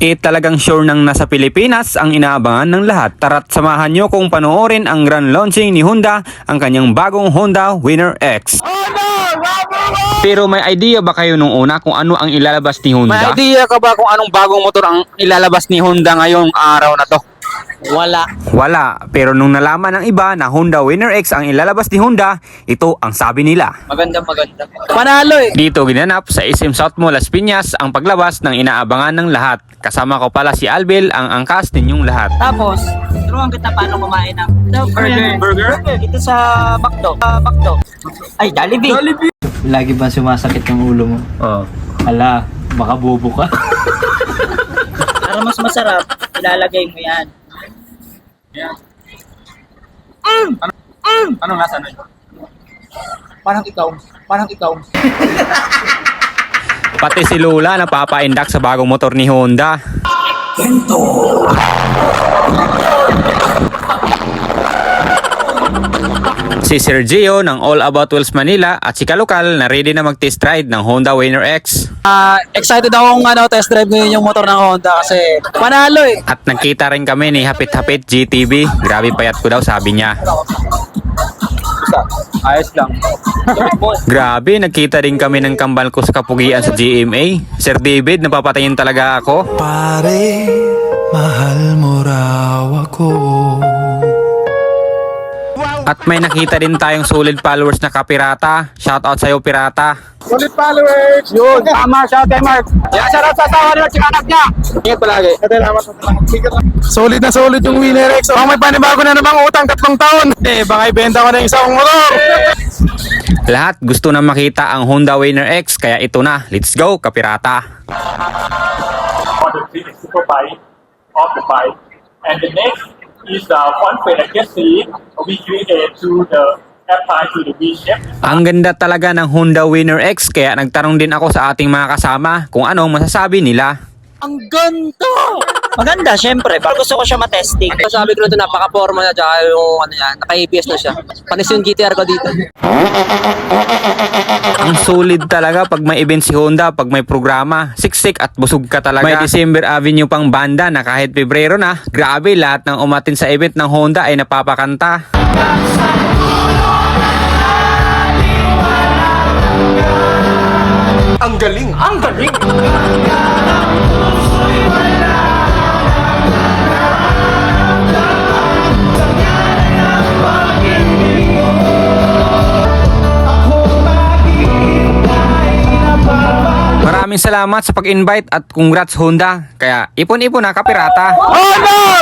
Talagang sure nang nasa Pilipinas ang inaabangan ng lahat. Tara't samahan nyo kung panoorin ang grand launching ni Honda, ang kanyang bagong Honda Winner X. Pero may idea ba kayo nung una kung ano ang ilalabas ni Honda? May idea ka ba kung anong bagong motor ang ilalabas ni Honda ngayong araw na to? Wala. Pero nung nalaman ng iba na Honda Winner X ang ilalabas ni Honda, ito ang sabi nila. Maganda. Panalo eh. Dito ginanap sa SM South Mall Las Piñas ang paglabas ng inaabangan ng lahat. Kasama ko pala si Albil, ang angkas ninyong lahat. Tapos, turuan kita paano kumain ng Burger? Ito sa McDo. Ay, Jollibee. Lagi ba sumasakit yung ulo mo? Oh. Ala, baka bobo ka. Para mas masarap, ilalagay mo yan. Anong nasa na yun? Parang ikaw. Pati si Lola napapaindak sa bagong motor ni Honda. Si Sergio ng All About Wheels Manila at si Kalokal na ready na mag-test ride ng Honda Winner X. Excited akong test drive ngayon yung motor ng Honda kasi panalo eh. At nagkita rin kami ni Hapit Hapit GTV. Grabe payat ko daw, sabi niya. Ayos lang. Grabe, nagkita rin kami ng kambal ko sa kapugian sa GMA. Sir David, napapatayin talaga ako. Pare, mahal mo raw ako. At may nakita din tayong solid followers na kapirata. Shoutout sa'yo, pirata. Solid followers! Yun, tama, shout kay Mark. Yan, shout out sa asawa ni Mark, yung anak niya. Ingat palagi. Solid na solid yung Winner X. Baka may panibago na namang utang 3 taon. Baka ibenta ko na yung isang motor. Lahat gusto na makita ang Honda Winner X, kaya ito na. Let's go, kapirata. On the three super bike of the bike, and the next is the front plate assembly we created to the apply to the V shape. Ang ganda talaga ng Honda Winner X, kaya nagtanong din ako sa ating mga kasama kung anong masasabi nila. Ang ganda! Maganda, syempre. Pero gusto ko siya matesting. Sabi ko na ito, napaka-forma na, tsaka yung naka-ABS na siya. Panis yung GTR ko dito. Ang solid talaga pag may event si Honda, pag may programa. Siksik at busog ka talaga. May December Avenue pang banda na kahit Pebrero na, grabe, lahat ng umatin sa event ng Honda ay napapakanta. Ang galing! Maraming salamat sa pag-invite at congrats Honda. Kaya ipon-ipon na kapirata. Oh no!